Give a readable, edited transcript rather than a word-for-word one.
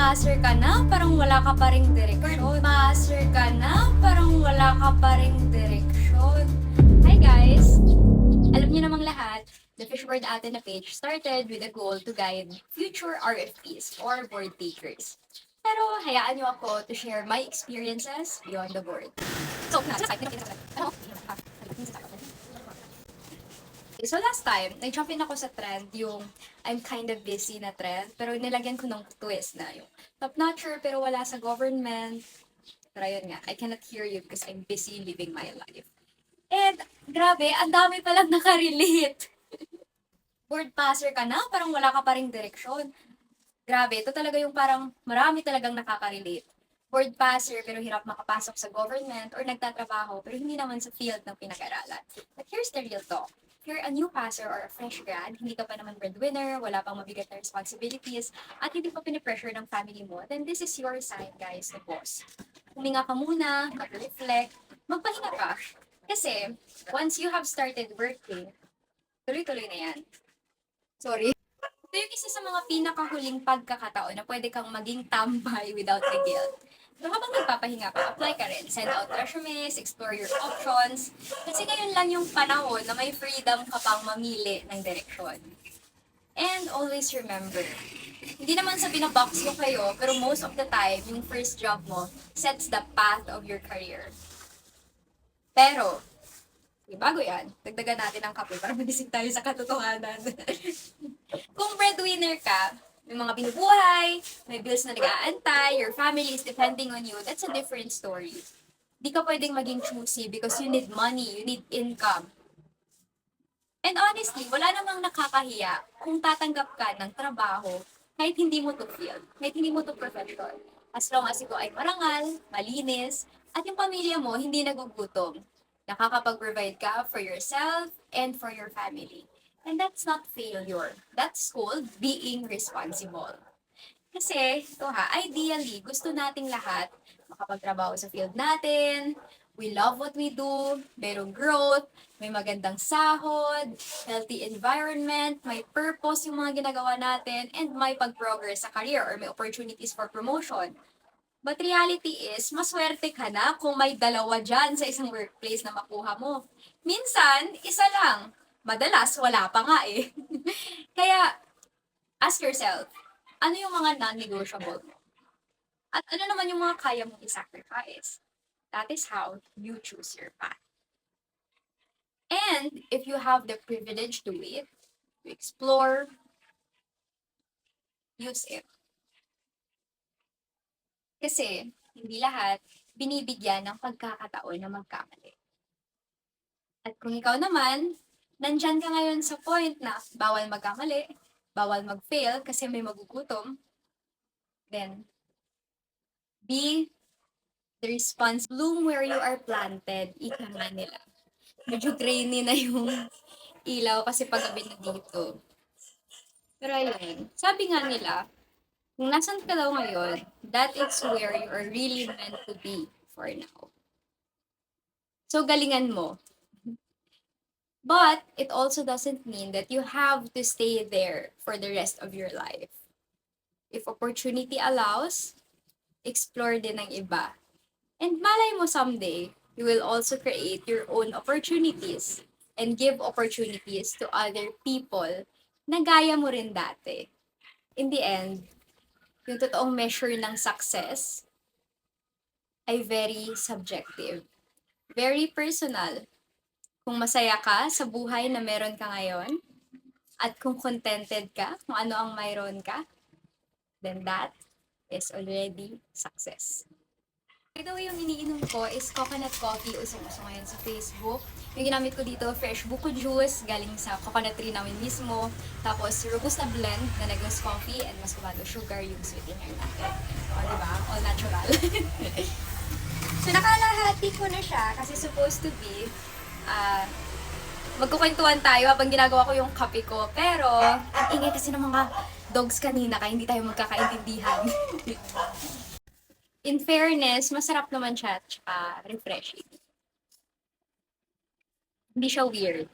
passer ka na, parang wala ka pa ring direksyon. Word passer ka na, parang wala ka pa ring direksyon. Hi guys! Alam niyo namang lahat, the Fishboard Athena page started with a goal to guide future RFPs or board takers. Pero hayaan niyo ako to share my experiences beyond the board. So last time, nag-jump in ako sa trend, yung I'm kind of busy na trend, pero nilagyan ko ng twist na yung top-notcher pero wala sa government. Pero ayun nga, I cannot hear you because I'm busy living my life. And grabe, ang dami palang nakarelate. Board passer ka na, parang wala ka pa ring direksyon. Grabe, ito talaga yung parang marami talagang nakaka-relate. Board passer pero hirap makapasok sa government or nagtatrabaho pero hindi naman sa field ng pinag-aralan. But here's the real talk. If you're a new passer or a fresh grad, hindi ka pa naman breadwinner, wala pang mabigat na responsibilities, at hindi pa pinipressure ng family mo, then this is your sign, guys, to pause. Huminga ka muna, mag-reflect, magpahinga ka. Kasi, once you have started working, tuloy-tuloy na yan. Sorry. Ito yung isa sa mga pinakahuling pagkakataon na pwede kang maging tambay without the guilt. So habang nagpapahinga ka, apply ka rin. Send out resumes, explore your options. Kasi ngayon lang yung panahon na may freedom ka pang mamili ng direksyon. And always remember, hindi naman sa binabox mo kayo, pero most of the time, yung first job mo sets the path of your career. Pero, bago yan, dagdagan natin ang kape para magising tayo sa katotohanan. Kung breadwinner ka, may mga binubuhay, may bills na nag-aantay, your family is depending on you, that's a different story. Di ka pwedeng maging choosy because you need money, you need income. And honestly, wala namang nakakahiya kung tatanggap ka ng trabaho kahit hindi mo to field, kahit hindi mo to profession. As long as ito ay marangal, malinis, at yung pamilya mo hindi nagugutom. Nakakapag-provide ka for yourself and for your family. And that's not failure. That's called being responsible. Kasi, ito ha, ideally, gusto nating lahat makapagtrabaho sa field natin, we love what we do, merong growth, may magandang sahod, healthy environment, may purpose yung mga ginagawa natin, and may pag-progress sa career or may opportunities for promotion. But reality is, maswerte ka na kung may dalawa dyan sa isang workplace na makuha mo. Minsan, isa lang. Madalas, wala pa nga eh. Kaya, ask yourself, ano yung mga non-negotiable mo? At ano naman yung mga kaya mong i-sacrifice? That is how you choose your path. And if you have the privilege to it, to explore, use it. Kasi, hindi lahat binibigyan ng pagkakataon na magkamali. At kung ikaw naman, nandyan ka ngayon sa point na bawal magkamali, bawal mag-fail kasi may magugutom, then be the response. Bloom where you are planted, ika nga nila. Medyo grainy na yung ilaw kasi paggabi na dito. Pero ayun, sabi nga nila, kung nasan ka daw ngayon, that is where you are really meant to be for now. So galingan mo. But it also doesn't mean that you have to stay there for the rest of your life. If opportunity allows, explore din ng iba. And malay mo someday, you will also create your own opportunities and give opportunities to other people na gaya mo rin dati. In the end, yung totoong measure ng success ay very subjective, very personal. Kung masaya ka sa buhay na meron ka ngayon, at kung contented ka kung ano ang mayroon ka, then that is already success. By the way, yung iniinom ko is coconut coffee, usong-uso ngayon sa Facebook. Yung ginamit ko dito, fresh buko juice, galing sa coconut tree namin mismo. Tapos, Robusta blend na Negros coffee and mascovado sugar yung sweetener natin. O, diba? All natural. So, nakalahati ko na siya kasi supposed to be magkukwentuhan tayo habang ginagawa ko yung kape ko. Pero, ang ingay kasi ng mga dogs kanina kaya hindi tayo magkakaintindihan. In fairness, masarap naman siya at refreshing. Hindi siya weird.